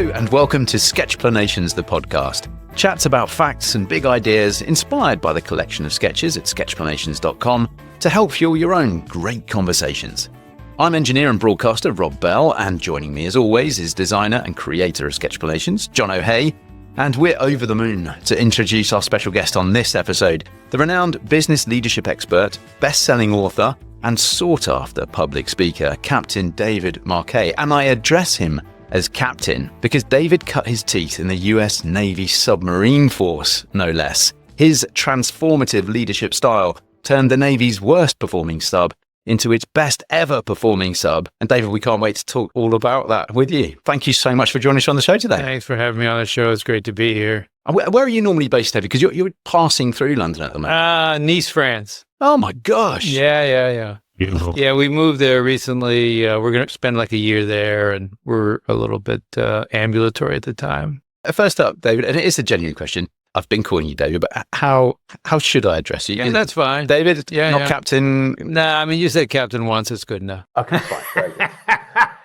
Hello and welcome to Sketchplanations, the podcast. Chats about facts and big ideas inspired by the collection of sketches at sketchplanations.com to help fuel your own great conversations. I'm engineer and broadcaster Rob Bell, and joining me as always is designer and creator of Sketchplanations, Jono, and we're over the moon to introduce our special guest on this episode, the renowned business leadership expert, best-selling author, and sought-after public speaker, Captain David Marquet. And I address him as Captain because David cut his teeth in the US Navy submarine force, no less. His transformative leadership style turned the Navy's worst performing sub into its best ever performing sub. And David, we can't wait to talk all about that with you. Thank you so much for joining us on the show today. Thanks for having me on the show. It's great to be here. Where are you normally based, David? Because you're passing through London at the moment. Nice, France. Oh my gosh. Yeah. Beautiful. Yeah, we moved there recently. We're going to spend like a year there, and we're a little bit ambulatory at the time. First up, David, and it is a genuine question. I've been calling you David, but how should I address you? Yeah, that's fine. David, not Captain? Nah, I mean, you said Captain once. It's good enough. Okay, fine. Very good.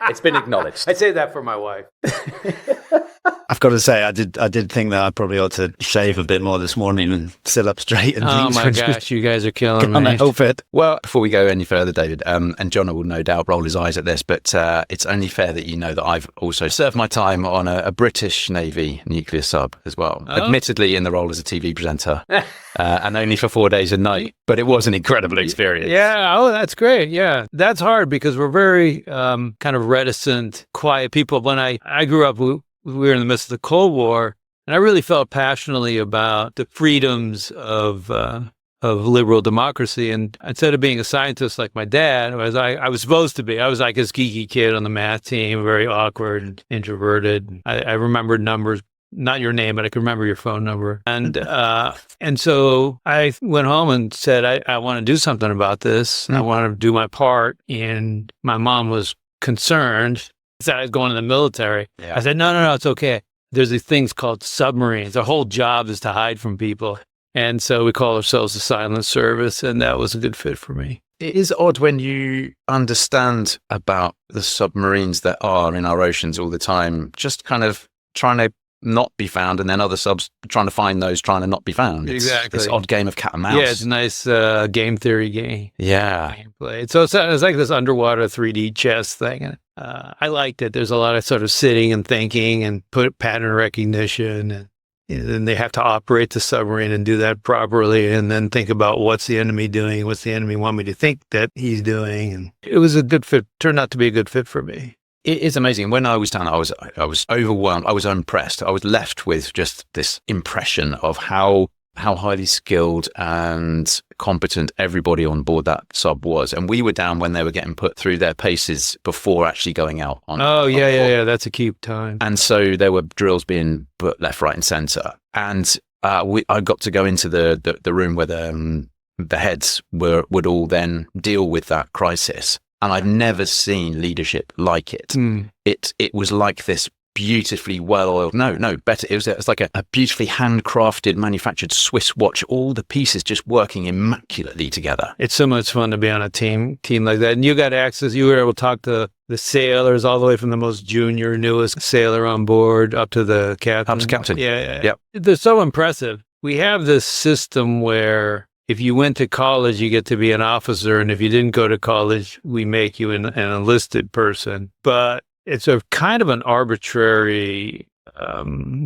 It's been acknowledged. I say that for my wife. I've got to say, I did think that I probably ought to shave a bit more this morning and sit up straight. And Oh my gosh, you guys are killing on me. that outfit. Well, before we go any further, David, and Jono will no doubt roll his eyes at this, but it's only fair that you know that I've also served my time on a British Navy nuclear sub as well. Oh. Admittedly in the role as a TV presenter, and only for 4 days a night, but it was an incredible experience. Yeah, that's great. Yeah, that's hard because we're very kind of reticent, quiet people. When I grew up, we were in the midst of the Cold War, and I really felt passionately about the freedoms of liberal democracy. And instead of being a scientist like my dad, as I was supposed to be, I was like this geeky kid on the math team, very awkward and introverted. I remembered numbers. Not your name, but I can remember your phone number. And so I went home and said, I want to do something about this. I want to do my part. And my mom was concerned. Said I was going to the military. Yeah. I said, no, it's okay. There's these things called submarines. Our whole job is to hide from people. And so we call ourselves the silent service. And that was a good fit for me. It is odd when you understand about the submarines that are in our oceans all the time, just kind of trying to not be found, and then other subs trying to find those trying to not be found. It's Exactly. this odd game of cat and mouse. Yeah, it's a nice game theory game. Yeah. Gameplay. So it's like this underwater 3D chess thing. And I liked it. There's a lot of sort of sitting and thinking and put pattern recognition, and then they have to operate the submarine and do that properly, and then think about what's the enemy doing, what's the enemy want me to think that he's doing. And it was a good fit. Turned out to be a good fit for me. It is amazing. When I was down, I was overwhelmed. I was impressed. I was left with just this impression of how highly skilled and competent everybody on board that sub was. And we were down when they were getting put through their paces before actually going out on. Yeah. That's a key time. And so there were drills being put left, right, and centre. And I got to go into the room where the heads would all then deal with that crisis. And I've never seen leadership like it. It was like this beautifully well-oiled, better. It was like a beautifully handcrafted, manufactured Swiss watch, all the pieces just working immaculately together. It's so much fun to be on a team like that. And you got access, you were able to talk to the sailors all the way from the most junior, newest sailor on board up to the captain. Up to captain. Yeah. Yep. They're so impressive. We have this system where if you went to college, you get to be an officer. And if you didn't go to college, we make you an enlisted person. But it's a kind of an arbitrary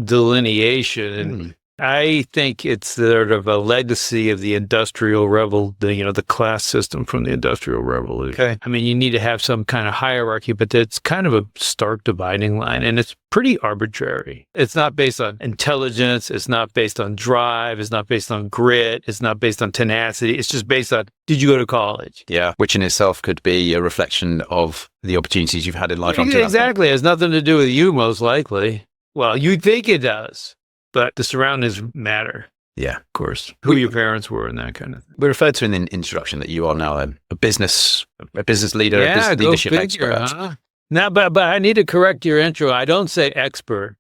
delineation. And I think it's sort of a legacy of the Industrial Revolution, the class system from the Industrial Revolution. Okay. I mean, you need to have some kind of hierarchy, but it's kind of a stark dividing line, and it's pretty arbitrary. It's not based on intelligence. It's not based on drive. It's not based on grit. It's not based on tenacity. It's just based on, did you go to college? Yeah, which in itself could be a reflection of the opportunities you've had in life. Exactly. It has nothing to do with you, most likely. Well, you'd think it does. But the surroundings matter. Yeah. Of course. Who your parents were and that kind of thing. We referred to in the introduction that you are now a business leader, a business leadership expert. Huh? Now, but I need to correct your intro. I don't say expert.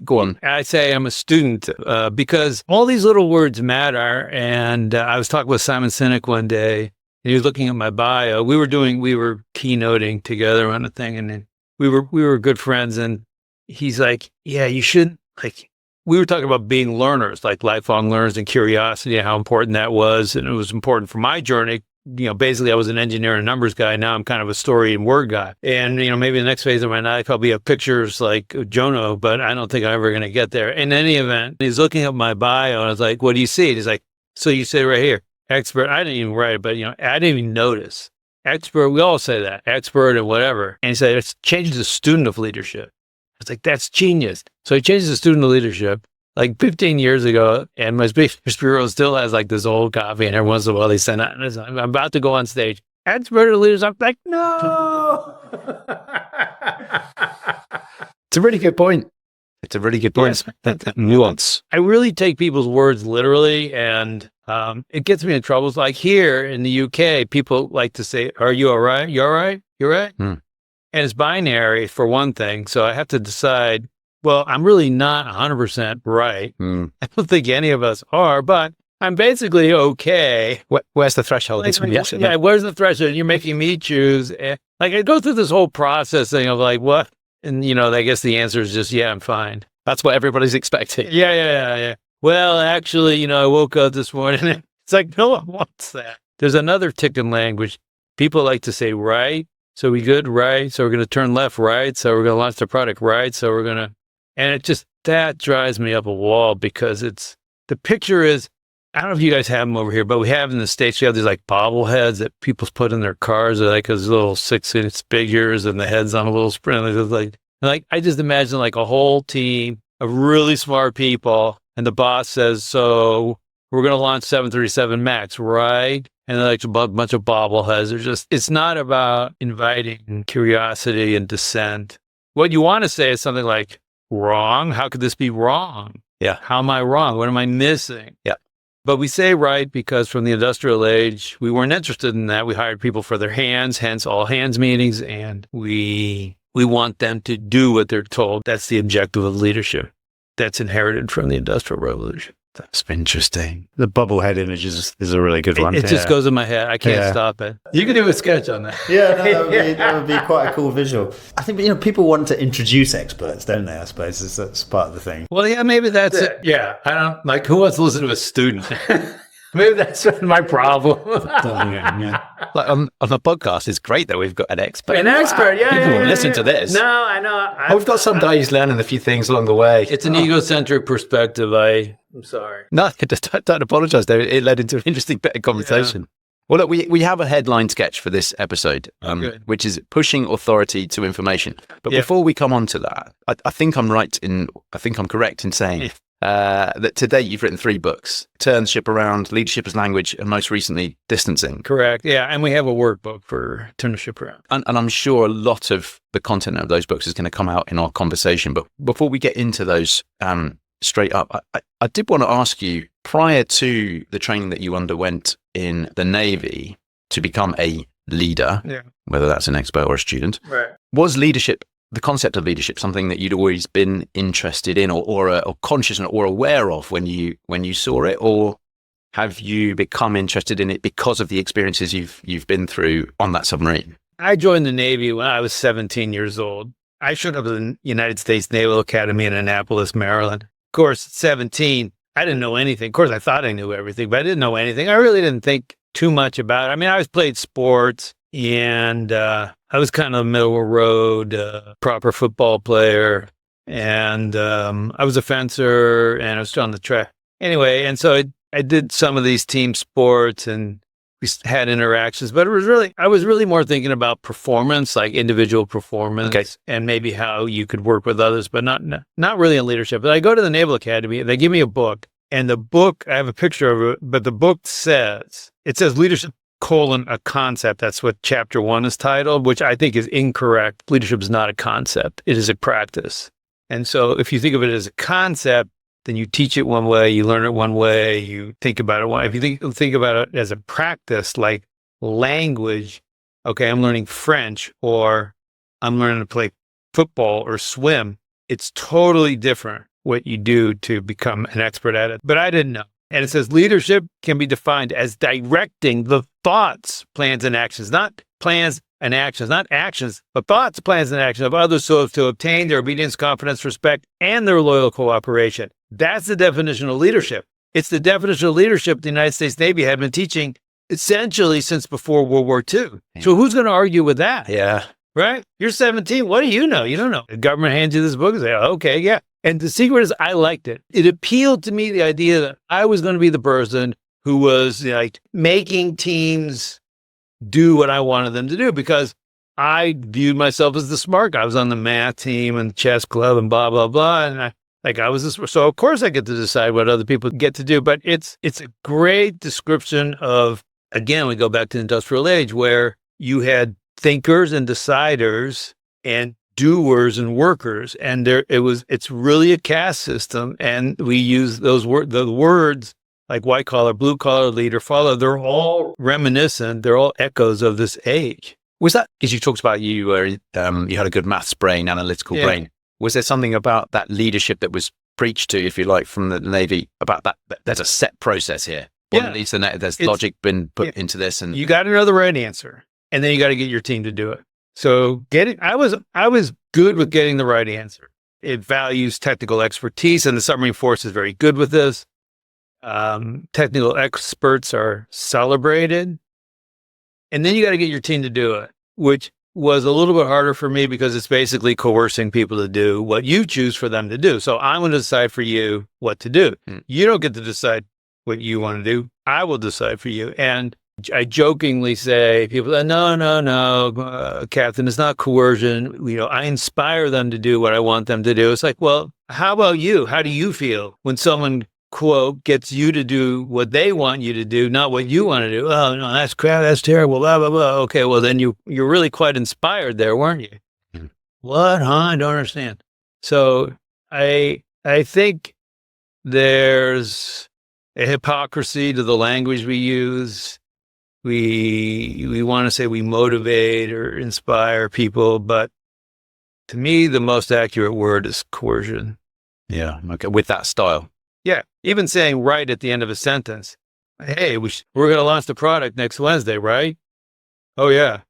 Go on. I say I'm a student because all these little words matter. And I was talking with Simon Sinek one day, and he was looking at my bio. We were keynoting together on a thing, and then we were good friends. And he's like, yeah, you shouldn't, like, we were talking about being learners, like lifelong learners and curiosity, and how important that was. And it was important for my journey. Basically I was an engineer and numbers guy. Now I'm kind of a story and word guy. And, maybe the next phase of my life, I'll be have pictures like Jono, but I don't think I'm ever going to get there. In any event, he's looking at my bio and I was like, what do you see? And he's like, so you say right here, expert. I didn't even write it, but, I didn't even notice. Expert, we all say that, expert and whatever. And he said, it's changed the student of leadership. I was like, that's genius. So he changed the student of leadership like 15 years ago, and my speakers bureau still has like this old copy, and every once in a while they send out, and I'm about to go on stage. Expert leaders, I'm like, no. It's a really good point. It's a really good point. Yeah. That nuance. I really take people's words literally, and it gets me in trouble. It's like here in the UK, people like to say, are you all right? You all right? You're right? And it's binary for one thing, so I have to decide, well, I'm really not 100% right. I don't think any of us are, but I'm basically okay. Where's the threshold? Yeah, where's the threshold? You're making me choose. Like, I go through this whole processing of like, what? And, I guess the answer is just, yeah, I'm fine. That's what everybody's expecting. Yeah. Well, actually, I woke up this morning and it's like, no one wants that. There's another tick in language. People like to say, right. So we good, right. So we're going to turn left, right. So we're going to launch the product, right. So we're going to, and it just, that drives me up a wall because the picture is, I don't know if you guys have them over here, but we have in the States, we have these like bobbleheads that people put in their cars. They're like those little 6-inch figures and the head's on a little sprint. Like, I just imagine like a whole team of really smart people, and the boss says, so we're going to launch 737 MAX, right? And they're like a bunch of bobbleheads. It's not about inviting curiosity and dissent. What you want to say is something like, wrong? How could this be wrong? Yeah. How am I wrong? What am I missing? Yeah. But we say right because from the industrial age, we weren't interested in that. We hired people for their hands, hence all hands meetings, and we want them to do what they're told. That's the objective of leadership. That's inherited from the Industrial Revolution. That's interesting. The bubblehead image is a really good one. It just goes in my head. I can't stop it. You can do a sketch on that. Yeah, no, that would be quite a cool visual. I think, people want to introduce experts, don't they? I suppose that's part of the thing. Well, yeah, maybe that's it. Yeah, I don't, like, who wants to listen to a student? Maybe that's my problem. Like on the podcast, it's great that we've got an expert. People will listen to this. No, I know. We've got some guy who's learning a few things along the way. It's an egocentric perspective. I'm sorry. No, don't apologize, David. It led into an interesting bit of conversation. Yeah. Well, look, we have a headline sketch for this episode, which is pushing authority to information. But before we come on to that, I think I'm correct in saying that to date you've written 3 books: Turn the Ship Around, Leadership as Language, and most recently, Distancing. Correct. Yeah, and we have a workbook for Turn the Ship Around. And I'm sure a lot of the content of those books is going to come out in our conversation. But before we get into those straight up, I did want to ask you, prior to the training that you underwent in the Navy to become a leader, whether that's an expert or a student, was leadership, the concept of leadership, something that you'd always been interested in or conscious or aware of when you saw it, or have you become interested in it because of the experiences you've been through on that submarine? I joined the Navy when I was 17 years old. I showed up at the United States Naval Academy in Annapolis, Maryland. Of course, at 17, I didn't know anything. Of course, I thought I knew everything, but I didn't know anything. I really didn't think too much about it. I mean, I always played sports, and I was kind of a middle of the road, proper football player, and I was a fencer, and I was on the track. Anyway, and so I did some of these team sports, and we had interactions, but I was really more thinking about performance, like individual performance, and maybe how you could work with others, but not really in leadership. But I go to the Naval Academy, they give me a book, and the book, I have a picture of it, but the book says leadership, a concept. That's what chapter 1 is titled, which I think is incorrect. Leadership is not a concept. It is a practice. And so if you think of it as a concept, then you teach it one way, you learn it one way, you think about it one way. If you think about it as a practice, like language, okay, I'm learning French, or I'm learning to play football or swim, it's totally different what you do to become an expert at it. But I didn't know. And it says leadership can be defined as directing the thoughts, plans, and actions, not plans and actions, not actions, but thoughts, plans, and actions of others so as to obtain their obedience, confidence, respect, and their loyal cooperation. That's the definition of leadership. It's the definition of leadership the United States Navy had been teaching essentially since before World War II. So who's going to argue with that? Yeah. Right? You're 17. What do you know? You don't know. The government hands you this book and say, okay, yeah. And the secret is I liked it. It appealed to me, the idea that I was going to be the person who was like making teams do what I wanted them to do, because I viewed myself as the smart guy. I was on the math team and chess club and blah, blah, blah. And I was this, so of course I get to decide what other people get to do. But it's a great description of, again, we go back to the industrial age where you had thinkers and deciders and doers and workers. And it's really a caste system. And we use the words like white collar, blue collar, leader, follower. They're all reminiscent. They're all echoes of this age. Was that, because you talked about you had a good maths brain, analytical brain. Was there something about that leadership that was preached to, if you like, from the Navy about that there's a set process here? Or at least there's logic been put into this, and you got to know the right answer, and then you got to get your team to do it. So I was good with getting the right answer. It values technical expertise, and the submarine force is very good with this. Technical experts are celebrated, and then you got to get your team to do it, which was a little bit harder for me because it's basically coercing people to do what you choose for them to do. So I'm going to decide for you what to do. You don't get to decide what you want to do. I will decide for you. And I jokingly say, people say, no, Captain, it's not coercion. I inspire them to do what I want them to do. It's like, well, how about you? How do you feel when someone, quote, gets you to do what they want you to do, not what you want to do? Oh, no, that's crap. That's terrible. Blah, blah, blah. Okay, well, then you're really quite inspired there, weren't you? What? Huh? I don't understand. So I think there's a hypocrisy to the language we use. We want to say we motivate or inspire people, but to me, the most accurate word is coercion. Yeah. Okay. With that style. Yeah. Even saying right at the end of a sentence, hey, we're going to launch the product next Wednesday, right? Oh, yeah.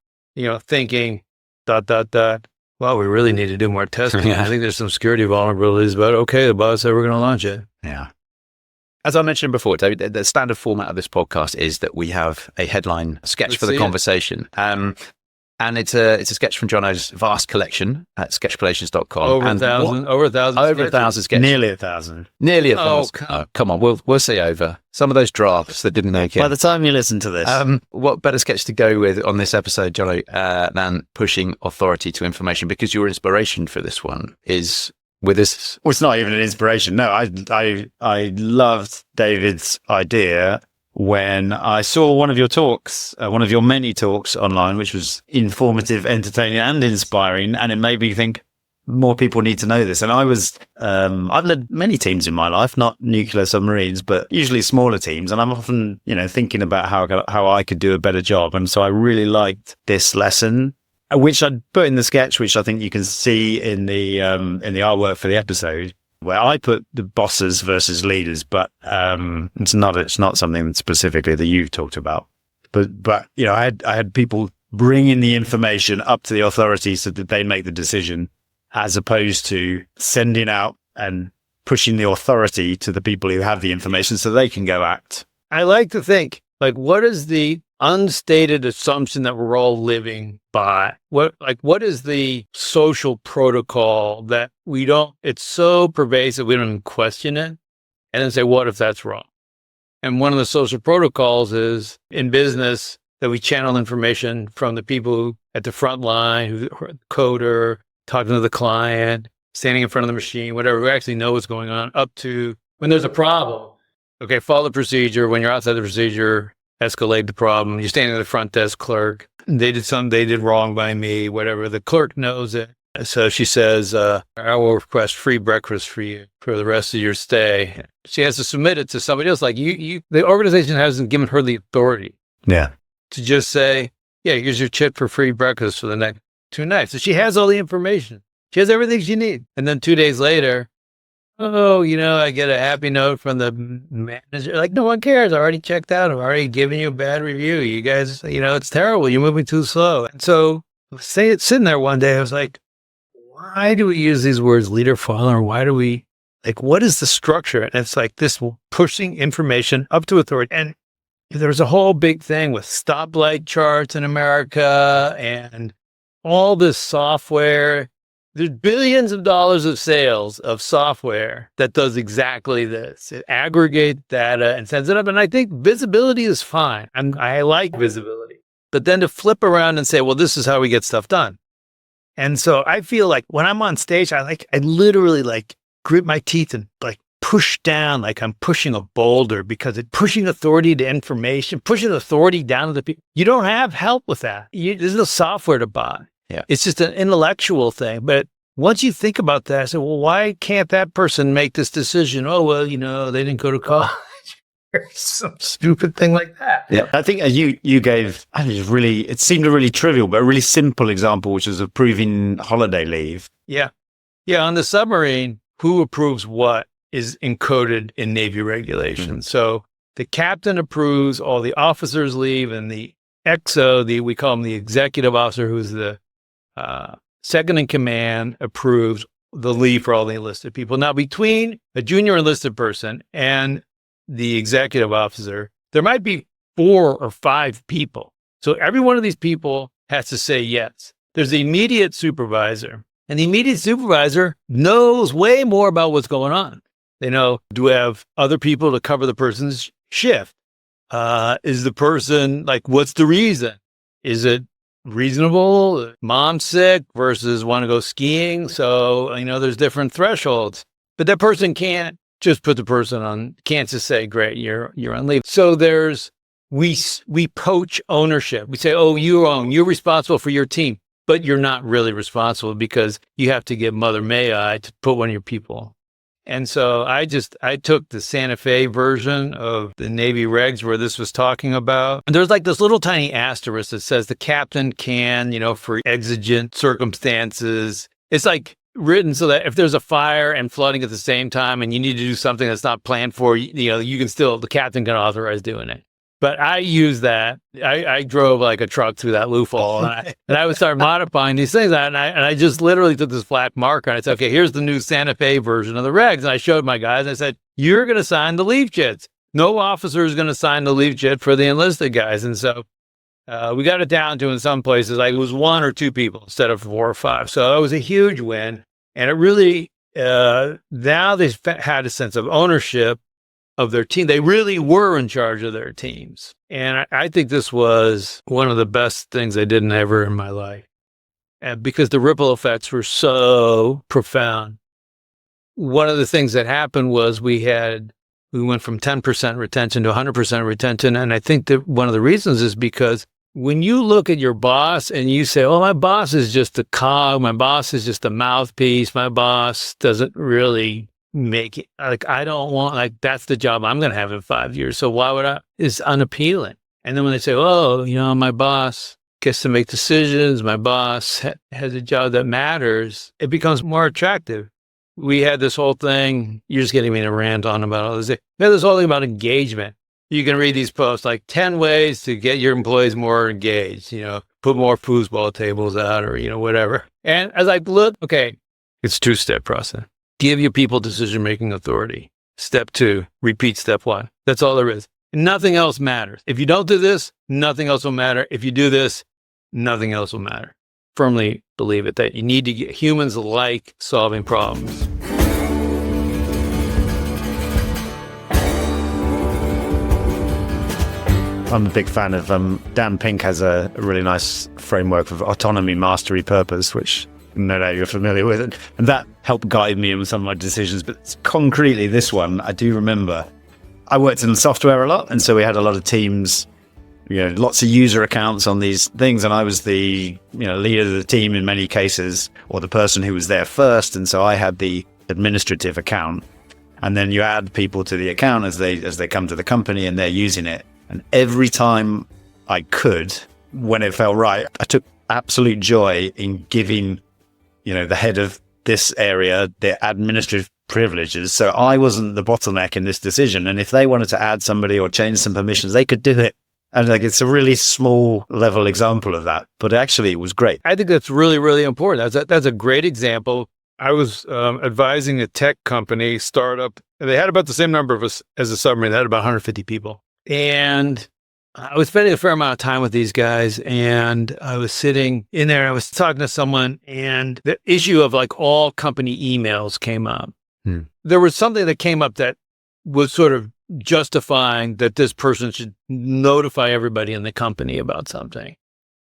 Thinking, ... Well, we really need to do more testing. I think there's some security vulnerabilities, but okay, the boss said we're going to launch it. Yeah. As I mentioned before, David, the standard format of this podcast is that we have a headline sketch for the conversation. And it's a sketch from Jono's vast collection at sketchplanations.com. Over a thousand sketches. Nearly a thousand. Oh, come on. We'll see over. Some of those drafts that didn't make it. By the time you listen to this. What better sketch to go with on this episode, Jono, than pushing authority to information? Because your inspiration for this one is with this. Well, it's not even an inspiration. No, I loved David's idea when I saw one of your talks, one of your many talks online, which was informative, entertaining, and inspiring. And it made me think more people need to know this. And I've led many teams in my life, not nuclear submarines, but usually smaller teams. And I'm often, thinking about how I could do a better job. And so I really liked this lesson, which I'd put in the sketch, which I think you can see in the artwork for the episode, where I put the bosses versus leaders, but it's not something specifically that you've talked about. But I had people bringing the information up to the authorities so that they make the decision, as opposed to sending out and pushing the authority to the people who have the information so they can go act. I like to think, what is the unstated assumption that we're all living by? What is the social protocol that it's so pervasive we don't even question it, and then say, what if that's wrong? And one of the social protocols is in business that we channel information from the people who at the front line, who coder, talking to the client, standing in front of the machine, whatever, who actually know what's going on, up to when there's a problem. Okay, follow the procedure. When you're outside the procedure, escalate the problem. You're standing at the front desk clerk. They did something they did wrong by me, whatever. The clerk knows it. So she says, I will request free breakfast for you for the rest of your stay. She has to submit it to somebody else. The organization hasn't given her the authority. Yeah. To just say, yeah, here's your chip for free breakfast for the next 2 nights. So she has all the information. She has everything she needs. And then 2 days later, oh, I get a happy note from the manager. Like, no one cares. I already checked out. I've already given you a bad review. You guys, it's terrible. You're moving too slow. And so sitting there one day, I was like, why do we use these words leader, follower? Why do we, what is the structure? And it's like this pushing information up to authority. And there's a whole big thing with stoplight charts in America and all this software. There's billions of dollars of sales of software that does exactly this. It aggregates data and sends it up. And I think visibility is fine. I like visibility. But then to flip around and say, well, this is how we get stuff done. And so I feel like when I'm on stage, I literally grit my teeth and push down like I'm pushing a boulder, because it's pushing authority to information, pushing authority down to the people. You don't have help with that. There's no software to buy. Yeah. It's just an intellectual thing. But once you think about that, I say, well, why can't that person make this decision? Oh, well, they didn't go to college. Or some stupid thing like that. Yeah. I think you gave, it seemed a really trivial, but a really simple example, which was approving holiday leave. Yeah. Yeah. On the submarine, who approves what is encoded in Navy regulations. So the captain approves all the officers' leave, and the XO, we call him the executive officer, who's the second in command, approves the leave for all the enlisted people. Now, between a junior enlisted person and the executive officer, there might be 4 or 5 people. So every one of these people has to say yes. There's the immediate supervisor, and the immediate supervisor knows way more about what's going on. They know, do we have other people to cover the person's shift? Is the person, what's the reason? Is it reasonable? Mom's sick versus want to go skiing. So, there's different thresholds. But that person can't just put the person on, can't just say, great, you're on leave. So we poach ownership. We say, oh, you're responsible for your team, but you're not really responsible because you have to get Mother May I to put one of your people. And so I took the Santa Fe version of the Navy regs where this was talking about. And there's this little tiny asterisk that says the captain can, for exigent circumstances. It's written so that if there's a fire and flooding at the same time and you need to do something that's not planned for, you can still, the captain can authorize doing it. But I use that. I drove a truck through that loophole, and I would start modifying these things. And I just literally took this black marker and I said, okay, here's the new Santa Fe version of the regs. And I showed my guys. I said, you're going to sign the leave jets. No officer is going to sign the leave jet for the enlisted guys. And so we got it down to, in some places, it was 1 or 2 people instead of 4 or 5. So that was a huge win. And it really, now they've had a sense of ownership of their team. They really were in charge of their teams. And I think this was one of the best things I did ever in my life. And because the ripple effects were so profound. One of the things that happened was we went from 10% retention to 100% retention. And I think that one of the reasons is because when you look at your boss and you say, oh, my boss is just a cog, my boss is just a mouthpiece, my boss doesn't really make it, I don't want, that's the job I'm going to have in 5 years. So why would I? It's unappealing. And then when they say, oh, my boss gets to make decisions, my boss has a job that matters, it becomes more attractive. We had this whole thing, you're just getting me to rant on about all this. We had this whole thing about engagement. You can read these posts, 10 ways to get your employees more engaged, put more foosball tables out or, whatever. And as I look, okay, it's 2-step process. Give your people decision-making authority. Step 2, repeat step 1. That's all there is. Nothing else matters. If you don't do this, nothing else will matter. If you do this, nothing else will matter. Firmly believe it, that you need to get humans like solving problems. I'm a big fan of, Dan Pink has a really nice framework of autonomy, mastery, purpose, which no doubt you're familiar with it. And that helped guide me in some of my decisions. But concretely, this one, I do remember, I worked in software a lot. And so we had a lot of teams, lots of user accounts on these things. And I was the, leader of the team in many cases, or the person who was there first. And so I had the administrative account. And then you add people to the account as they come to the company and they're using it. And every time I could, when it felt right, I took absolute joy in giving, the head of this area, the administrative privileges. So I wasn't the bottleneck in this decision. And if they wanted to add somebody or change some permissions, they could do it. And like, it's a really small level example of that, but actually it was great. I think that's really, really important. That's a great example. I was advising a tech company startup, and they had about the same number of us as a Submarine. They had about 150 people. And I was spending a fair amount of time with these guys, and I was sitting in there, I was talking to someone, and the issue of like all company emails came up. There was something that came up that was sort of justifying that this person should notify everybody in the company about something.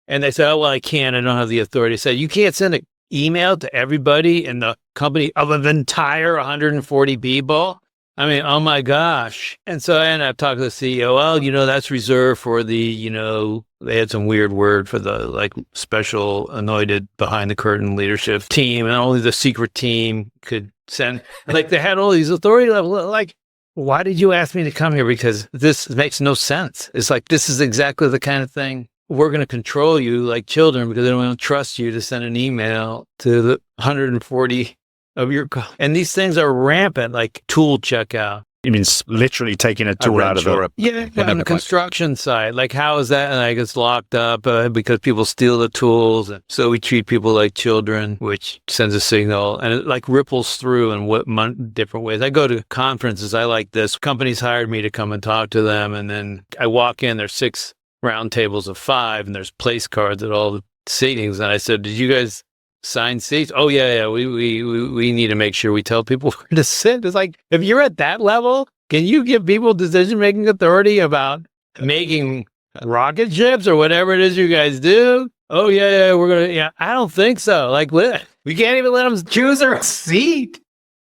And they said, oh, well, I can't. I don't have the authority. I said, you can't send an email to everybody in the company of an entire 140 people? I mean, oh my gosh. And so I ended up talking to the CEO. Well, that's reserved for the, they had some weird word for the like special anointed behind the curtain leadership team, and only the secret team could send. Like they had all these authority level, like, why did you ask me to come here? Because this makes no sense. It's like, this is exactly the kind of thing we're going to control you like children because they don't trust you to send an email to the 140 of your, and these things are rampant, like tool checkout. You mean literally taking a tool out of it? Yeah, on the construction side. Like, how is that? And it's locked up because people steal the tools. And so we treat people like children, which sends a signal, and it like ripples through in different ways. I go to conferences. I like this. Companies hired me to come and talk to them. And then I walk in, there's 6 round tables of 5, and there's place cards at all the seatings. And I said, did you guys sign seats? Oh yeah. We need to make sure we tell people where to sit. It's like, if you're at that level, can you give people decision-making authority about making rocket ships or whatever it is you guys do? Oh yeah, I don't think so. Like, we can't even let them choose their seat.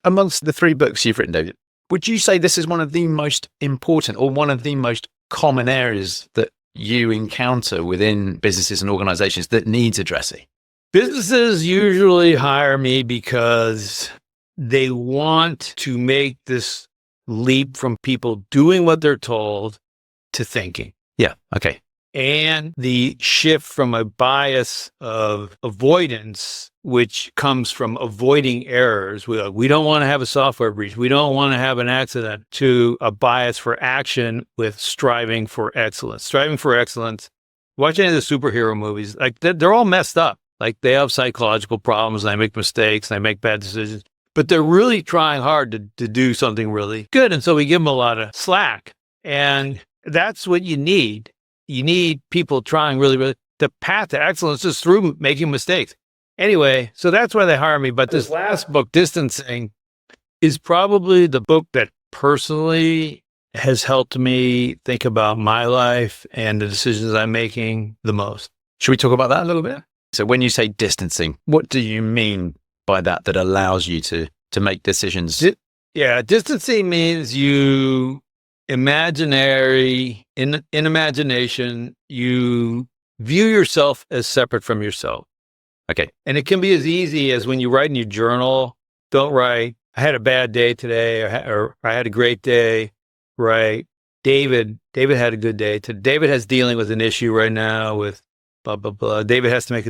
Amongst the 3 books you've written, David, would you say this is one of the most important or one of the most common areas that you encounter within businesses and organizations that needs addressing? Businesses usually hire me because they want to make this leap from people doing what they're told to thinking. Yeah. Okay. And the shift from a bias of avoidance, which comes from avoiding errors. We don't want to have a software breach. We don't want to have an accident, to a bias for action with striving for excellence. Striving for excellence. Watch any of the superhero movies. Like they're all messed up. Like they have psychological problems, and they make mistakes, and they make bad decisions, but they're really trying hard to do something really good. And so we give them a lot of slack. And that's what you need. You need people trying really, really. The path to excellence is through making mistakes. Anyway, so that's why they hire me. But this last book, Distancing, is probably the book that personally has helped me think about my life and the decisions I'm making the most. Should we talk about that a little bit? So when you say distancing, what do you mean by that allows you to make decisions? Distancing means you in imagination, you view yourself as separate from yourself. Okay. And it can be as easy as when you write in your journal, don't write, I had a bad day today, or I had a great day. Right. David had a good day. David has dealing with an issue right now with blah, blah, blah. David has to make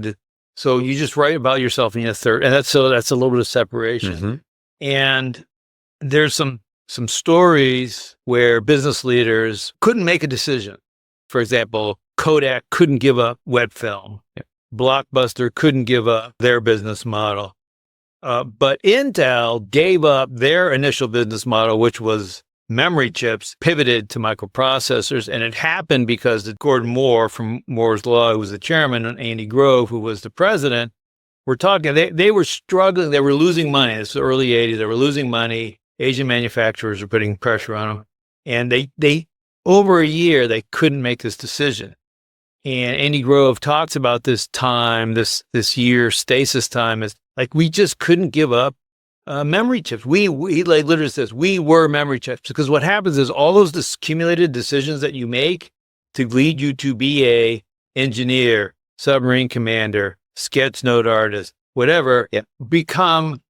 so you just write about yourself in a third, and that's a little bit of separation. Mm-hmm. And there's some stories where business leaders couldn't make a decision. For example, Kodak couldn't give up wet film. Yep. Blockbuster couldn't give up their business model. But Intel gave up their initial business model, which was memory chips, pivoted to microprocessors. And it happened because Gordon Moore from Moore's Law, who was the chairman, and Andy Grove, who was the president, were talking. They were struggling. They were losing money. It's the early 80s. They were losing money. Asian manufacturers were putting pressure on them. And they over a year, they couldn't make this decision. And Andy Grove talks about this time, this year stasis time, as like, we just couldn't give up memory chips. We like literally says, we were memory chips, because what happens is all those accumulated decisions that you make to lead you to be a engineer, submarine commander, sketch note artist, whatever, become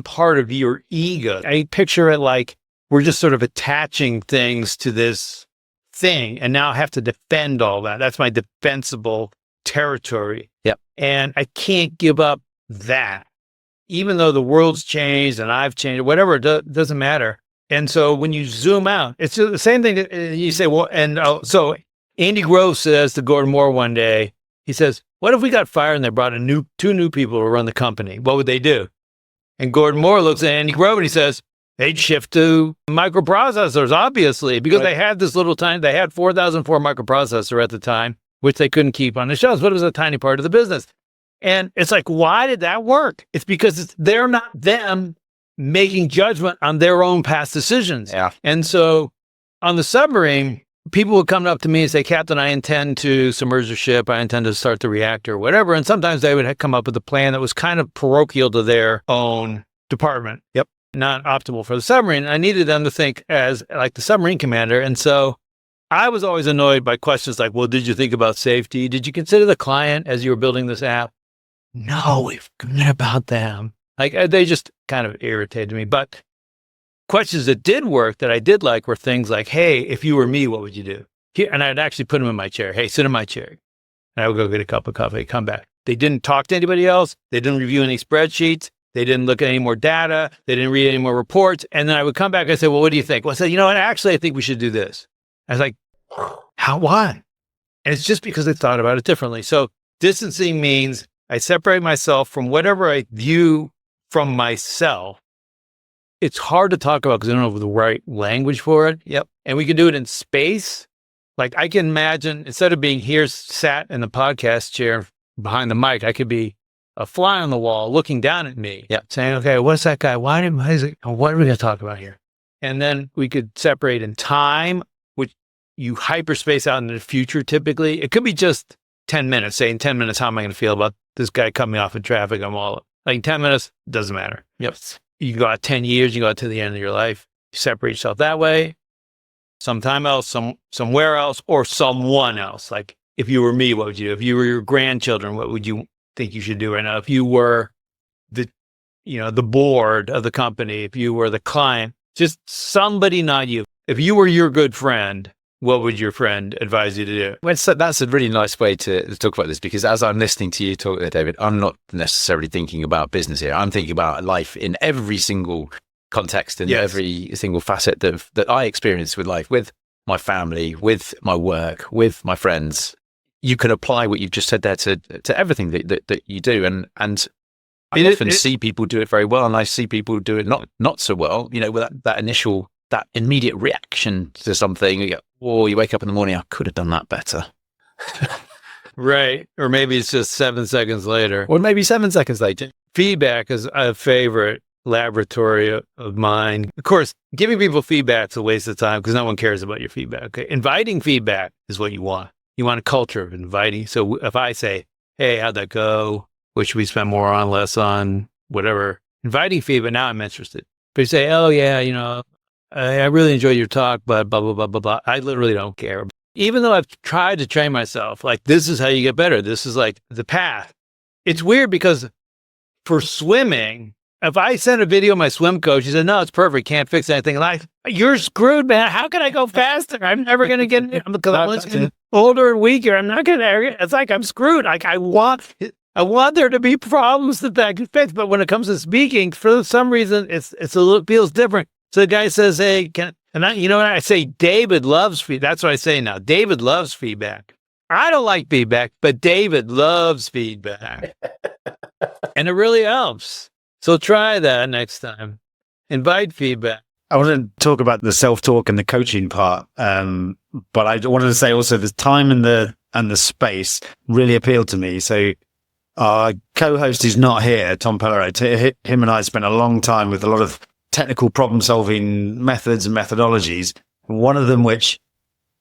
part of your ego. I picture it like we're just sort of attaching things to this thing, and now I have to defend all that. That's my defensible territory. Yep. And I can't give up that. even though the world's changed and I've changed, whatever, it doesn't matter. And so when you zoom out, it's the same thing that you say, well, and so Andy Grove says to Gordon Moore one day, he says, what if we got fired and they brought two new people to run the company? What would they do? And Gordon Moore looks at Andy Grove and he says, they'd shift to microprocessors, obviously, because they had this little tiny, they had 4004 microprocessor at the time, which they couldn't keep on the shelves, but it was a tiny part of the business. And it's like, why did that work? It's because they're not them making judgment on their own past decisions. Yeah. And so on the submarine, people would come up to me and say, Captain, I intend to submerge the ship. I intend to start the reactor, whatever. And sometimes they would come up with a plan that was kind of parochial to their own department. Yep. Not optimal for the submarine. I needed them to think as like the submarine commander. And so I was always annoyed by questions like, well, did you think about safety? Did you consider the client as you were building this app? No, we've forgotten about them. Like they just kind of irritated me. But questions that did work that I did like were things like, hey, if you were me, what would you do? Here, and I'd actually put them in my chair. Hey, sit in my chair. And I would go get a cup of coffee, come back. They didn't talk to anybody else. They didn't review any spreadsheets. They didn't look at any more data. They didn't read any more reports. And then I would come back and say, well, what do you think? Well, I said, you know what? Actually, I think we should do this. I was like, why? And it's just because they thought about it differently. So distancing means I separate myself from whatever I view from myself. It's hard to talk about because I don't have the right language for it. Yep. And we can do it in space. Like I can imagine, instead of being here sat in the podcast chair behind the mic, I could be a fly on the wall looking down at me. Yep. Saying, okay, what's that guy? Why is it? What are we going to talk about here? And then we could separate in time, which you hyperspace out into the future typically. It could be just 10 minutes. Say in 10 minutes, how am I going to feel about this guy coming off in traffic? I'm all like 10 minutes, doesn't matter. Yep. You go out 10 years, you go out to the end of your life. You separate yourself that way, sometime else, somewhere else, or someone else. Like if you were me, what would you do? If you were your grandchildren, what would you think you should do right now? If you were the board of the company, if you were the client, just somebody, not you. If you were your good friend, what would your friend advise you to do? Well, so that's a really nice way to talk about this, because as I'm listening to you talk there, David, I'm not necessarily thinking about business here. I'm thinking about life in every single context and every single facet that I experience with life, with my family, with my work, with my friends. You can apply what you've just said there to everything that you do. And I often see people do it very well, and I see people do it not so well, with that immediate reaction to something. You wake up in the morning, I could have done that better. Right. Or maybe it's just 7 seconds later. Or maybe 7 seconds later. Feedback is a favorite laboratory of mine. Of course, giving people feedback is a waste of time because no one cares about your feedback. Okay? Inviting feedback is what you want. You want a culture of inviting. So if I say, hey, how'd that go? What should we spend more on, less on, whatever. Inviting feedback, now I'm interested. But you say, oh, yeah, I really enjoyed your talk, but blah, blah, blah, blah, blah. I literally don't care. Even though I've tried to train myself, like this is how you get better. This is like the path. It's weird because for swimming, if I send a video of my swim coach, he said, no, it's perfect. Can't fix anything. Like, you're screwed, man. How can I go faster? I'm never going to get it because I'm getting older and weaker. I'm not going to, it's like I'm screwed. Like I want there to be problems that I can fix. But when it comes to speaking, for some reason, it feels different. So the guy says, hey, I say, David loves feedback. That's what I say now. David loves feedback. I don't like feedback, but David loves feedback. And it really helps. So try that next time. Invite feedback. I want to talk about the self-talk and the coaching part. But I wanted to say also the time and the space really appealed to me. So our co-host is not here, Tom Pelleray. Him and I spent a long time with a lot of technical problem-solving methods and methodologies. One of them, which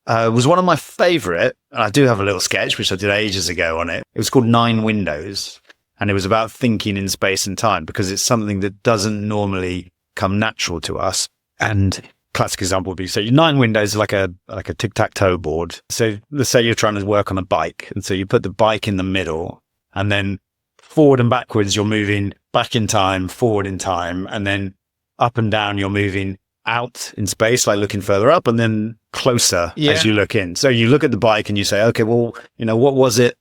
was one of my favorite, and I do have a little sketch, which I did ages ago on it. It was called 9 Windows, and it was about thinking in space and time, because it's something that doesn't normally come natural to us. And classic example would be, so 9 windows are like a tic-tac-toe board. So let's say you're trying to work on a bike, and so you put the bike in the middle, and then forward and backwards, you're moving back in time, forward in time, and then up and down, you're moving out in space, like looking further up, and then closer as you look in. So you look at the bike and you say, okay, well, what was it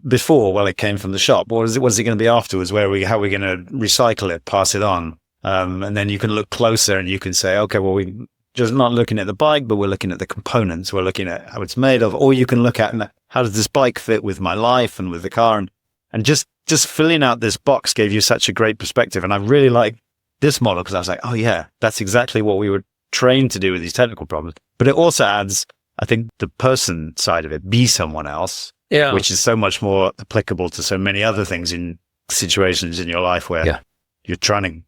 before? Well, it came from the shop. What is it going to be afterwards? How are we going to recycle it, pass it on? And then you can look closer and you can say, okay, well, we just not looking at the bike, but we're looking at the components. We're looking at how it's made of, or you can look at how does this bike fit with my life and with the car, and just filling out this box gave you such a great perspective. And I really like this model because I was like, oh yeah, that's exactly what we were trained to do with these technical problems. But it also adds, I think, the person side of it, be someone else, which is so much more applicable to so many other things in situations in your life where you're trying to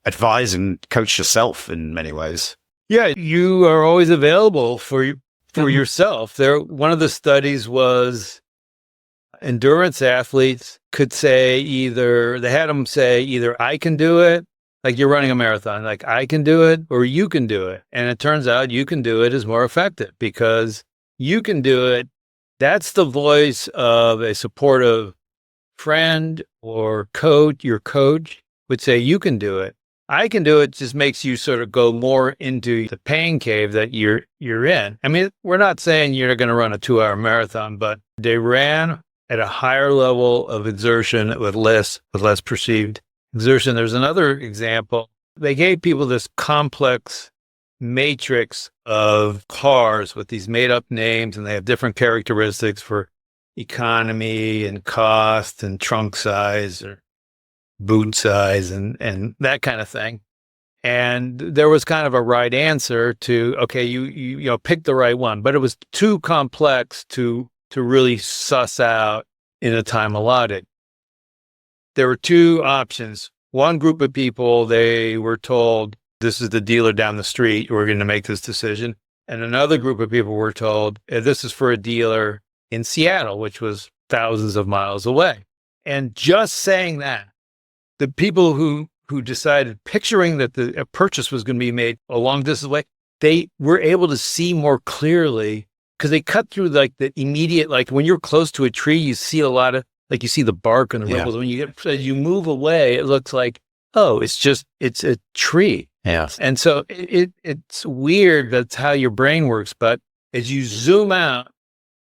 advise and coach yourself in many ways. Yeah, you are always available for yourself. One of the studies was endurance athletes could say they had them say either I can do it, like you're running a marathon, like I can do it, or you can do it. And it turns out you can do it is more effective because you can do it. That's the voice of a supportive friend or coach. Your coach would say you can do it. I can do it just makes you sort of go more into the pain cave that you're in. I mean, we're not saying you're going to run a 2-hour marathon, but they ran at a higher level of exertion with less perceived exertion. There's another example. They gave people this complex matrix of cars with these made up names, and they have different characteristics for economy and cost and trunk size or boot size and that kind of thing. And there was kind of a right answer to, okay, you pick the right one, but it was too complex to really suss out in the time allotted. There were two options. One group of people, they were told, this is the dealer down the street, we're going to make this decision. And another group of people were told, this is for a dealer in Seattle, which was thousands of miles away. And just saying that, the people who decided, picturing that a purchase was going to be made a long distance away, they were able to see more clearly because they cut through like the immediate, like when you're close to a tree, you see a lot of, like you see the bark and the ripples. When as you move away, it looks like, oh, it's a tree. Yeah. And so it's weird. That's how your brain works. But as you zoom out,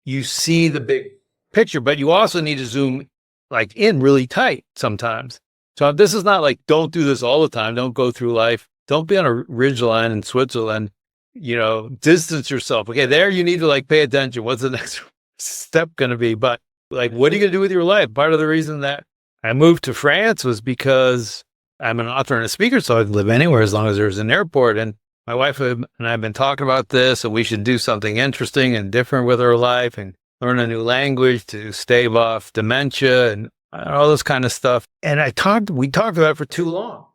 you see the big picture, but you also need to zoom like in really tight sometimes. So this is not like, don't do this all the time. Don't go through life. Don't be on a ridgeline in Switzerland, distance yourself. Okay, there you need to like pay attention. What's the next step going to be? But like, what are you going to do with your life? Part of the reason that I moved to France was because I'm an author and a speaker, so I could live anywhere as long as there's an airport. And my wife and I have been talking about this, and we should do something interesting and different with our life and learn a new language to stave off dementia and all this kind of stuff. And we talked about it for too long.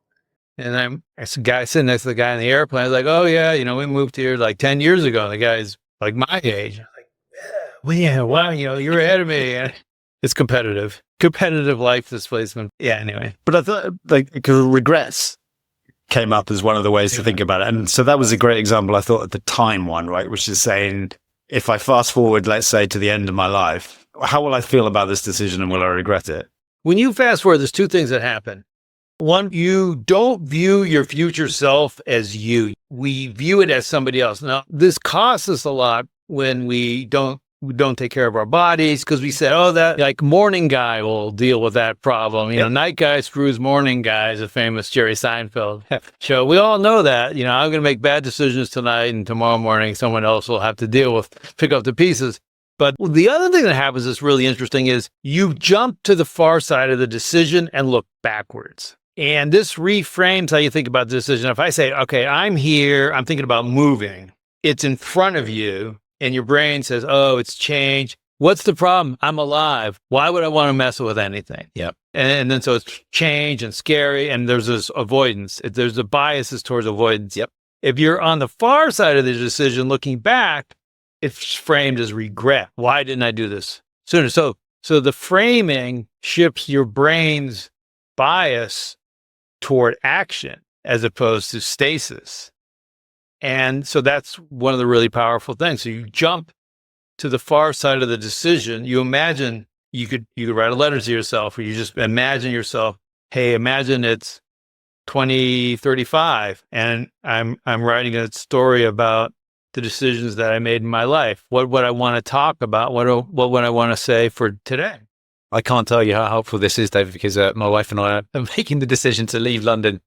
And it's a guy sitting next to the guy in the airplane. I was like, oh yeah, we moved here like 10 years ago. And the guy's like my age. I'm like, wow, you're ahead of me. And it's competitive life displacement. Yeah, anyway. But I thought because regrets came up as one of the ways to think about it. And so that was a great example, I thought, at the time one, right? Which is saying, if I fast forward, let's say, to the end of my life, how will I feel about this decision and will I regret it? When you fast forward, there's two things that happen. One, you don't view your future self as you. We view it as somebody else. Now, this costs us a lot when we don't take care of our bodies because we said, oh, that like morning guy will deal with that problem. Night guy screws morning guy is a famous Jerry Seinfeld show. We all know that, I'm going to make bad decisions tonight and tomorrow morning someone else will have to pick up the pieces. But the other thing that happens that's really interesting is you jump to the far side of the decision and look backwards. And this reframes how you think about the decision. If I say, okay, I'm here, I'm thinking about moving, it's in front of you, and your brain says, oh, it's changed. What's the problem? I'm alive. Why would I want to mess with anything? Yep. And then so it's change and scary, and there's this avoidance. There's the biases towards avoidance. Yep. If you're on the far side of the decision looking back, it's framed as regret. Why didn't I do this sooner? So the framing shifts your brain's bias toward action as opposed to stasis. And so that's one of the really powerful things. So you jump to the far side of the decision. You imagine you could write a letter to yourself, or you just imagine yourself, hey, imagine it's 2035 and I'm writing a story about the decisions that I made in my life. What would I want to talk about? What would I want to say for today? I can't tell you how helpful this is, David, because my wife and I are making the decision to leave London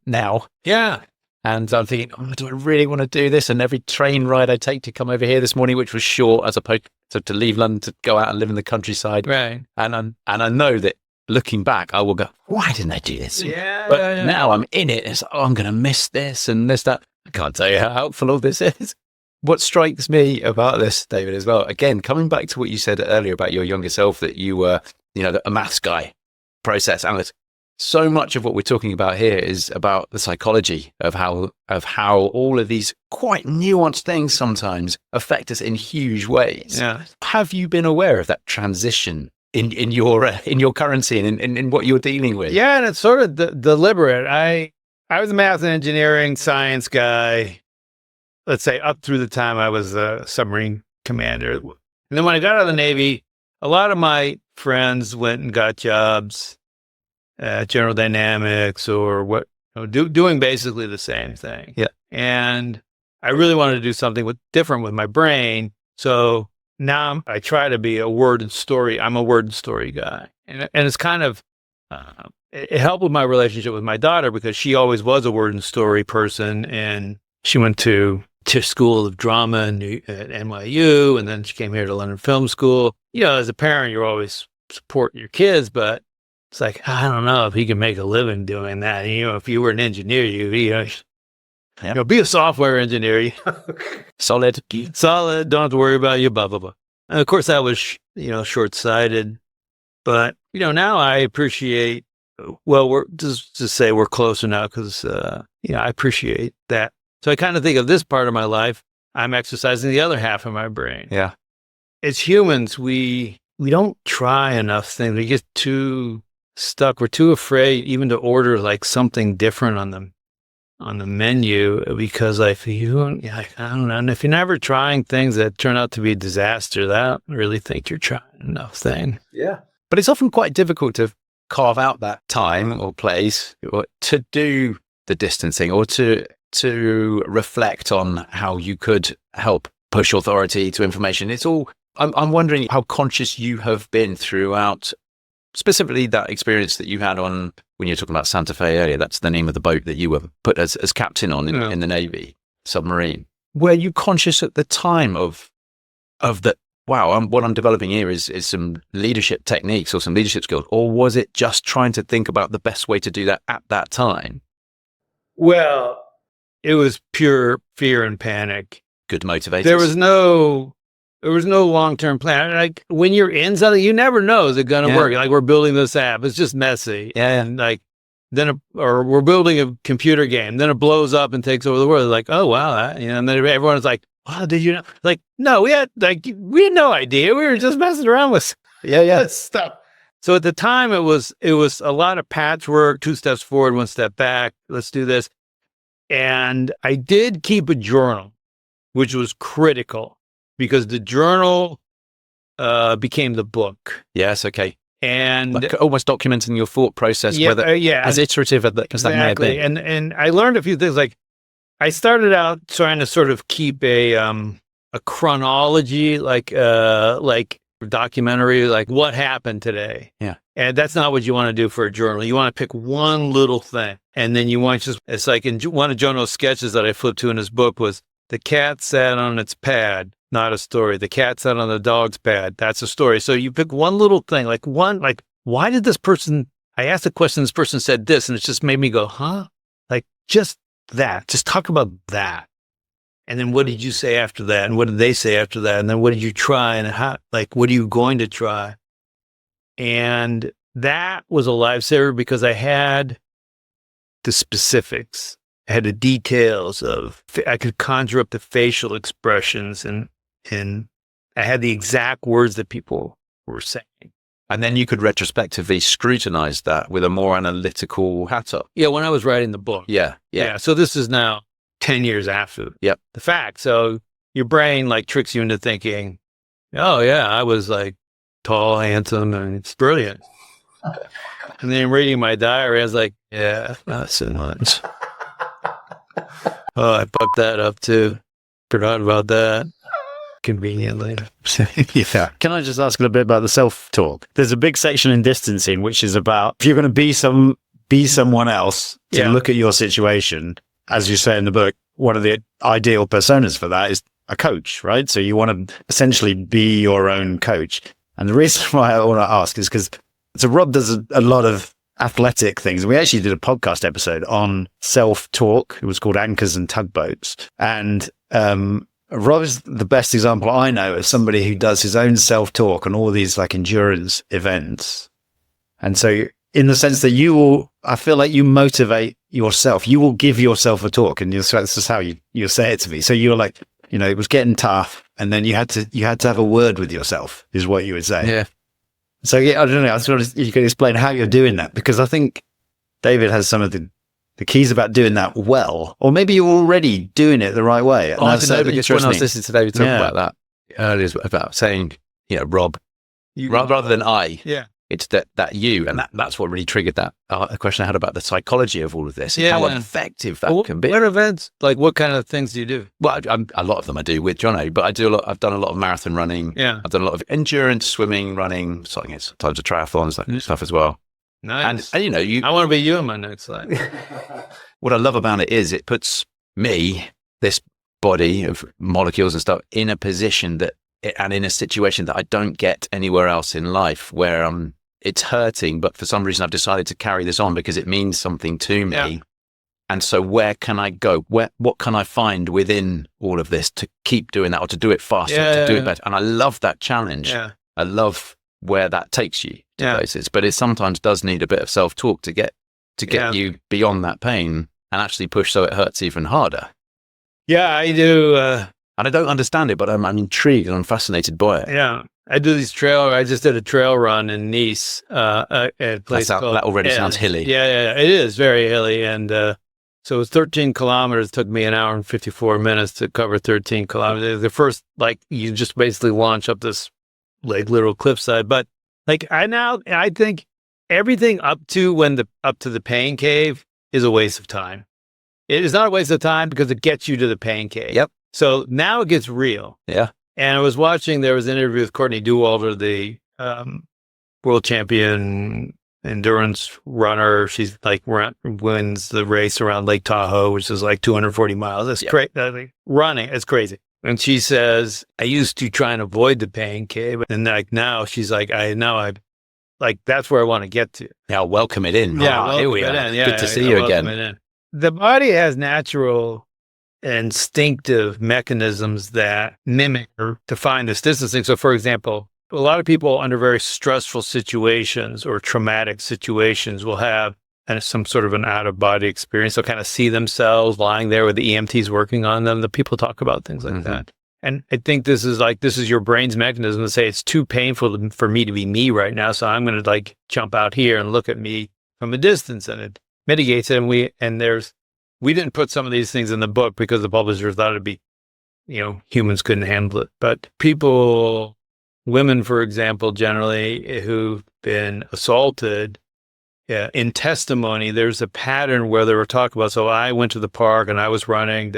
now. Yeah. And I'm thinking, do I really want to do this? And every train ride I take to come over here this morning, which was short, as opposed to leave London to go out and live in the countryside. Right. And I know that looking back, I will go, why didn't I do this? Yeah. But now I'm in it. It's, I'm going to miss this and this, that. I can't tell you how helpful all this is. What strikes me about this, David, as well, again, coming back to what you said earlier about your younger self, that you were, a maths guy, process analyst. So much of what we're talking about here is about the psychology of how all of these quite nuanced things sometimes affect us in huge ways. Yeah. Have you been aware of that transition in your currency and in what you're dealing with? Yeah, and it's sort of deliberate. I was a math and engineering science guy, let's say up through the time I was a submarine commander. And then when I got out of the Navy, a lot of my friends went and got jobs at General Dynamics or doing basically the same thing. Yeah. And I really wanted to do something different with my brain. So now I try to be a word and story. I'm a word and story guy. And it's kind of, it helped with my relationship with my daughter because she always was a word and story person. And she went to School of Drama at NYU. And then she came here to London Film School. As a parent, you're always supporting your kids, but it's like, I don't know if he can make a living doing that. If you were an engineer, be a software engineer. Solid. Don't have to worry about you, blah, blah, blah. And of course, that was, short-sighted. But, now I appreciate, we're just to say we're closer now because, I appreciate that. So I kind of think of this part of my life, I'm exercising the other half of my brain. Yeah. As humans, we don't try enough things. We get too stuck. We're too afraid even to order like something different on the menu because I don't know. And if you're never trying things that turn out to be a disaster, I don't really think you're trying enough things. Yeah. But it's often quite difficult to carve out that time or place to do the distancing or to reflect on how you could help push authority to information. It's all, I'm wondering how conscious you have been throughout, specifically that experience that you had on, when you were talking about Santa Fe earlier, that's the name of the boat that you were put as captain on in the Navy, Submarine. Were you conscious at the time of that, wow, what I'm developing here is some leadership techniques or some leadership skills, or was it just trying to think about the best way to do that at that time? Well, it was pure fear and panic. Good motivators. There was no long-term plan. Like when you're in something, you never know is it going to work. Like we're building this app, it's just messy. Yeah. And like or we're building a computer game, then it blows up and takes over the world. Like, oh wow, and then everyone's like, wow, did you know? Like, no, we had no idea. We were just messing around with stuff. So at the time, it was a lot of patchwork, 2 steps forward, 1 step back. Let's do this. And I did keep a journal, which was critical because the journal became the book. Yes, okay. And like almost documenting your thought process, as iterative as that may have been. And I learned a few things. Like I started out trying to sort of keep a chronology, like documentary, like what happened today. Yeah. And that's not what you want to do for a journal. You want to pick one little thing. And then you want it's like in one of Jono's sketches that I flipped to in his book was the cat sat on its pad, not a story. The cat sat on the dog's pad. That's a story. So you pick one little thing, like why did this person, I asked a question, this person said this, and it just made me go, huh? Like just that, just talk about that. And then what did you say after that? And what did they say after that? And then what did you try? And how, like, what are you going to try? And that was a lifesaver because I had the specifics. I had the details I could conjure up the facial expressions and I had the exact words that people were saying. And then you could retrospectively scrutinize that with a more analytical hat up. Yeah, when I was writing the book. Yeah. So this is now 10 years after the fact. So your brain like tricks you into thinking, oh yeah, I was like tall, handsome, and it's brilliant. And then reading my diary, I was like, yeah, not so much. Oh, I fucked that up too. Forgot about that. conveniently. Yeah. Can I just ask a little bit about the self-talk? There's a big section in distancing, which is about if you're going to be someone else to look at your situation, as you say in the book, one of the ideal personas for that is a coach, right? So you want to essentially be your own coach. And the reason why I want to ask is because Rob does a lot of athletic things. We actually did a podcast episode on self-talk. It was called Anchors and Tugboats. And Rob is the best example I know of somebody who does his own self-talk on all these like endurance events. And so in the sense that I feel like you motivate yourself. You will give yourself a talk, and that's just how you say it to me. So you're like, it was getting tough, and then you had to have a word with yourself, is what you would say. Yeah. So I don't know. I sort of, you can explain how you're doing that, because I think David has some of the keys about doing that well, or maybe you're already doing it the right way. I don't know, because when I was listening to David talk about that earlier, about saying, Rob, rather than I. Yeah. It's that you, and that's what really triggered that question I had about the psychology of all of this, and how effective that can be. What events, like what kind of things do you do? Well, a lot of them I do with Jono, but I've done a lot of marathon running. Yeah. I've done a lot of endurance, swimming, running, sometimes of triathlons, that stuff as well. Nice. And I want to be you in my next slide. What I love about it is it puts me, this body of molecules and stuff, in a position and in a situation that I don't get anywhere else in life, where it's hurting, but for some reason I've decided to carry this on because it means something to me. Yeah. And so where can I go? What can I find within all of this to keep doing that, or to do it faster, to do it better? And I love that challenge. Yeah. I love where that takes you to places, but it sometimes does need a bit of self-talk to get you beyond that pain and actually push so it hurts even harder. Yeah, I do. And I don't understand it, but I'm intrigued and I'm fascinated by it. Yeah. I do these I just did a trail run in Nice, at a place called... That already sounds hilly. Yeah, it is very hilly. And so it was 13 kilometers. It took me an hour and 54 minutes to cover 13 kilometers. The first, you just basically launch up this, literal cliffside. But, I think everything up to the pain cave is a waste of time. It is not a waste of time because it gets you to the pain cave. Yep. So now it gets real. Yeah. And I was watching, there was an interview with Courtney Dauwalter, the world champion endurance runner. She's wins the race around Lake Tahoe, which is 240 miles. That's crazy. Running, it's crazy. And she says, I used to try and avoid the pain cave. And now she's that's where I want to get to. Yeah, I'll welcome it in. Yeah, here we are. Good to see you again. The body has natural instinctive mechanisms that mimic or define this distancing. So, for example, a lot of people under very stressful situations or traumatic situations will have some sort of an out-of-body experience. They'll kind of see themselves lying there with the EMTs working on them. The people talk about things like that. And I think this is your brain's mechanism to say it's too painful for me to be me right now, so I'm going to jump out here and look at me from a distance, and it mitigates it. We didn't put some of these things in the book because the publisher thought it'd be, humans couldn't handle it. But women, for example, generally who've been assaulted, in testimony, there's a pattern where they were talking about, so I went to the park and I was running,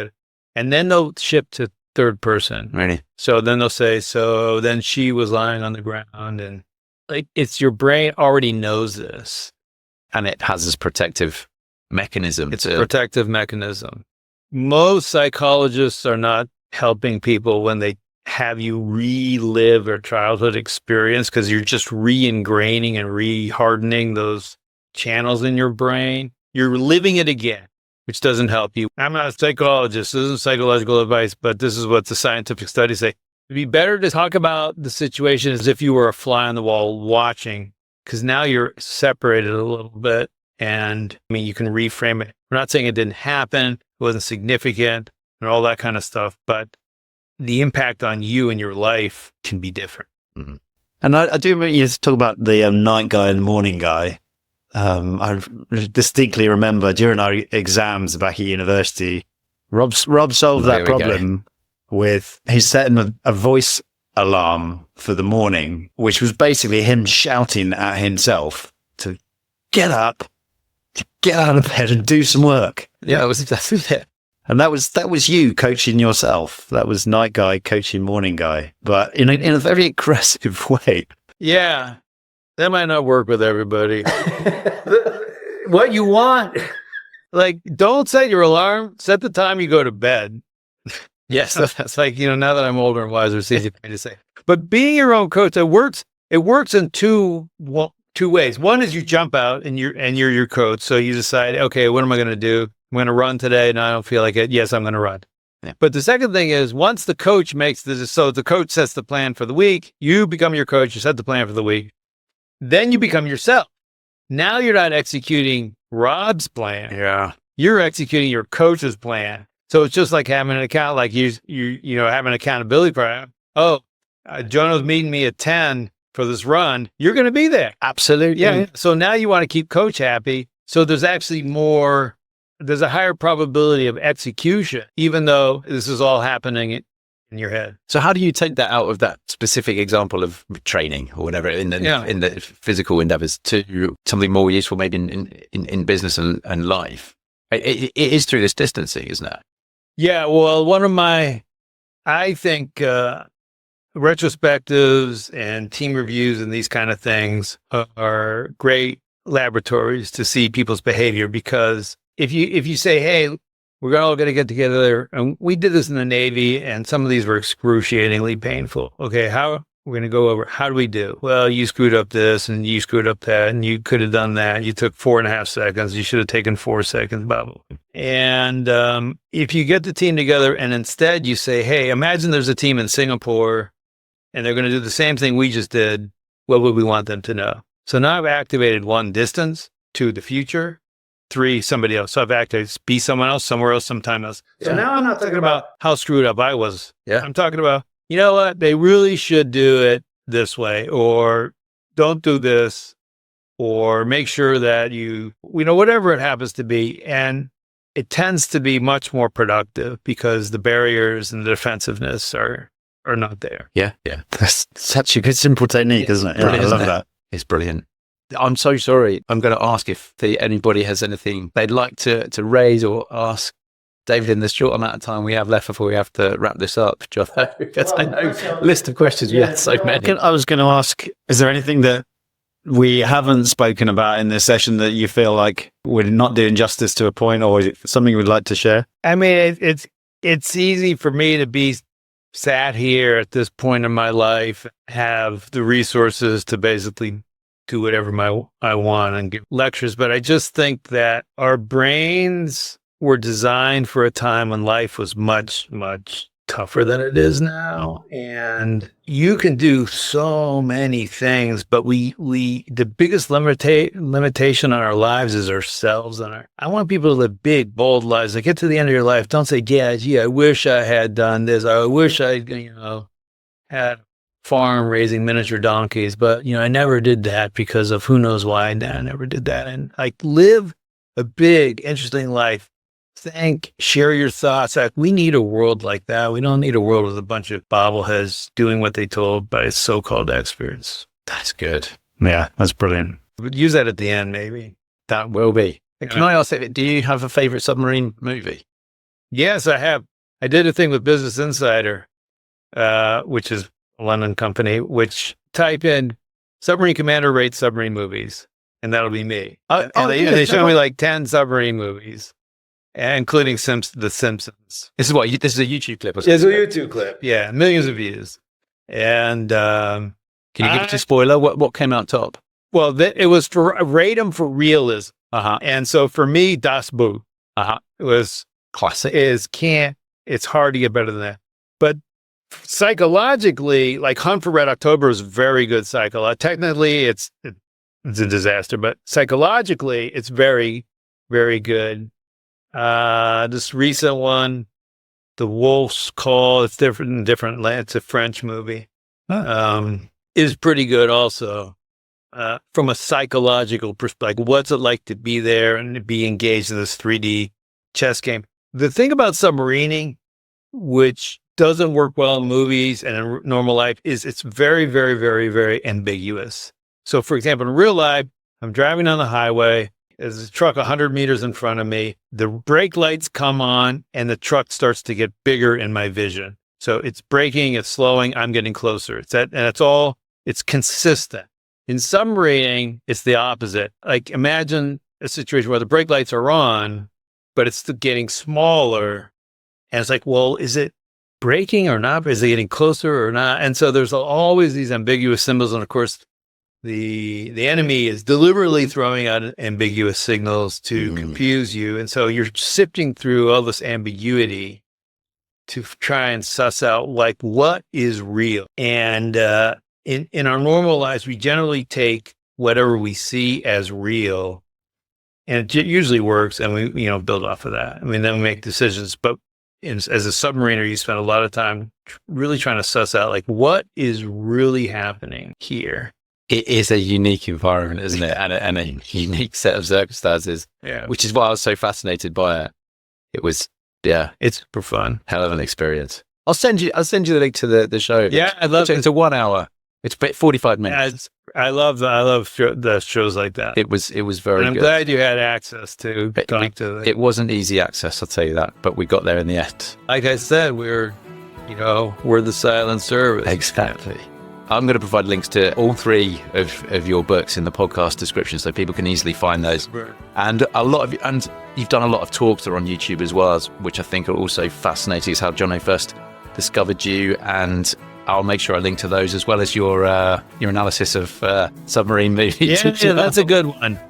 and then they'll shift to third person. Really? So then they'll say, so then she was lying on the ground, and it's your brain already knows this. And it has this protective mechanism. It's a protective mechanism. Most psychologists are not helping people when they have you relive a childhood experience, because you're just re-ingraining and re-hardening those channels in your brain. You're living it again, which doesn't help you. I'm not a psychologist. This isn't psychological advice, but this is what the scientific studies say. It'd be better to talk about the situation as if you were a fly on the wall watching, because now you're separated a little bit. And you can reframe it. We're not saying it didn't happen, it wasn't significant, and all that kind of stuff, but the impact on you and your life can be different. Mm-hmm. And I do remember you talk about the night guy and the morning guy. I distinctly remember during our exams back at university, Rob solved that problem with, he's setting a voice alarm for the morning, which was basically him shouting at himself to get up, get out of bed and do some work. Yeah, it was exactly that. And that was you coaching yourself. That was night guy coaching morning guy, but in a very aggressive way. Yeah, that might not work with everybody. What you want, like, don't set your alarm. Set the time you go to bed. Yes, that's like, now that I'm older and wiser, it's easy for me to say. But being your own coach, it works. It works in two ways. One is you jump out and you're your coach. So you decide, okay, what am I going to do? I'm going to run today. And I don't feel like it. Yes, I'm going to run. Yeah. But the second thing is, once the coach makes this, so the coach sets the plan for the week, you become your coach, you set the plan for the week. Then you become yourself. Now you're not executing Rob's plan. Yeah. You're executing your coach's plan. So it's just like having an account, like you have an accountability program. Oh, Jono's meeting me at 10 for this run. You're going to be there. Absolutely. Yeah. So now you want to keep coach happy. So there's actually there's a higher probability of execution, even though this is all happening in your head. So how do you take that out of that specific example of training or whatever in the physical endeavors to something more useful maybe in business and life? It is through this distancing, isn't it? Yeah. Well, one of my, I think, retrospectives and team reviews and these kind of things are great laboratories to see people's behavior, because if you say, hey, we're all going to get together, and we did this in the Navy, and some of these were excruciatingly painful. Okay, we're going to go over, how do we do? Well, you screwed up this, and you screwed up that, and you could have done that. You took 4.5 seconds. You should have taken 4 seconds, blah, blah, blah. And if you get the team together and instead you say, hey, imagine there's a team in Singapore, and they're going to do the same thing we just did, what would we want them to know? So now I've activated 1, distance; 2, the future; 3, somebody else. So I've activated be someone else, somewhere else, sometime else. So now I'm not talking about how screwed up I was. Yeah. I'm talking about, you know what, they really should do it this way, or don't do this, or make sure that whatever it happens to be. And it tends to be much more productive because the barriers and the defensiveness are not there. Yeah. That's such a good, simple technique, isn't it? Yeah, I love that. It's brilliant. I'm so sorry. I'm going to ask if anybody has anything they'd like to raise or ask David in this short amount of time we have left before we have to wrap this up, Jono, because I know list of questions. Yes, so many. I was going to ask, is there anything that we haven't spoken about in this session that you feel like we're not doing justice to a point, or is it something we'd like to share? I mean, it's easy for me to be sat here at this point in my life, have the resources to basically do whatever I want and give lectures. But I just think that our brains were designed for a time when life was much, much tougher than it is now. And you can do so many things, but the biggest limitation on our lives is ourselves. And I want people to live big, bold lives. Like, get to the end of your life. Don't say, gee, I wish I had done this. I wish I, had a farm raising miniature donkeys, but, I never did that because of who knows why. I never did that. And live a big, interesting life. Share your thoughts. We need a world like that. We don't need a world with a bunch of bobbleheads doing what they told by so-called experts. That's good. Yeah, that's brilliant. We'll use that at the end, maybe. That will be. Can I ask, do you have a favorite submarine movie? Yes, I have. I did a thing with Business Insider, which is a London company, which type in submarine commander rates submarine movies, and that'll be me. They show me 10 submarine movies, including The Simpsons. This is a YouTube clip? It's a YouTube clip. Yeah, millions of views. And can you give us a spoiler? What came out top? Well, it was for rate them for realism. And so for me, Das Boot it was classic. It's hard to get better than that. But psychologically, Hunt for Red October is very good psychologically. Technically, it's a disaster, but psychologically, it's very, very good. This recent one, The Wolf's Call, it's different. It's a French movie. Is pretty good also. From a psychological perspective, what's it like to be there and be engaged in this 3D chess game? The thing about submarining, which doesn't work well in movies and in normal life, is it's very, very, very, very ambiguous. So, for example, in real life, I'm driving on the highway There's a truck 100 meters in front of me. The brake lights come on and the truck starts to get bigger in my vision. So it's braking, it's slowing, I'm getting closer. It's consistent. In submarining, it's the opposite. Like imagine a situation where the brake lights are on, but it's still getting smaller. And it's like, well, is it braking or not? Is it getting closer or not? And so there's always these ambiguous symbols. And of course, the enemy is deliberately throwing out ambiguous signals to confuse you. And so you're sifting through all this ambiguity to try and suss out like what is real. And in our normal lives, we generally take whatever we see as real, and it usually works, and we build off of that. I mean, then we make decisions. But as a submariner, you spend a lot of time really trying to suss out like what is really happening here. It is a unique environment, isn't it? And a unique set of circumstances. Yeah, which is why I was so fascinated by it. It was, it's super fun. Hell of an experience. I'll send you the link to the show. Yeah, I love it. It's a 1 hour. It's 45 minutes. I love the shows like that. It was very good. And I'm glad you had access to going to it. It wasn't easy access, I'll tell you that, but we got there in the end. Like I said, we're the silent service. Exactly. I'm going to provide links to all 3 of your books in the podcast description so people can easily find those. And you've done a lot of talks that are on YouTube as well, which I think are also fascinating. It's how Jono first discovered you, and I'll make sure I link to those as well as your analysis of submarine movies. Yeah, that's a good one.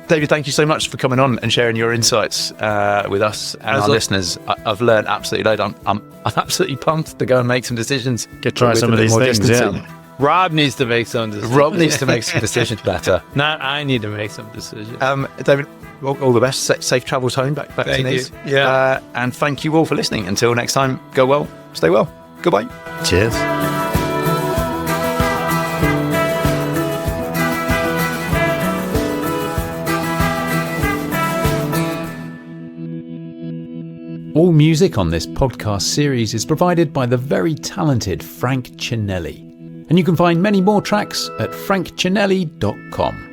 David, thank you so much for coming on and sharing your insights with us and our listeners. I've learned absolutely loads. I'm absolutely pumped to go and make some decisions. Try some of these things. Yeah. Rob needs to make some decisions. Rob needs to make some decisions better. Not I need to make some decisions. David, all the best. Safe travels home back to Nice. Yeah. And thank you all for listening. Until next time, go well, stay well. Goodbye. Cheers. All music on this podcast series is provided by the very talented Frank Cinelli, and you can find many more tracks at frankcinelli.com.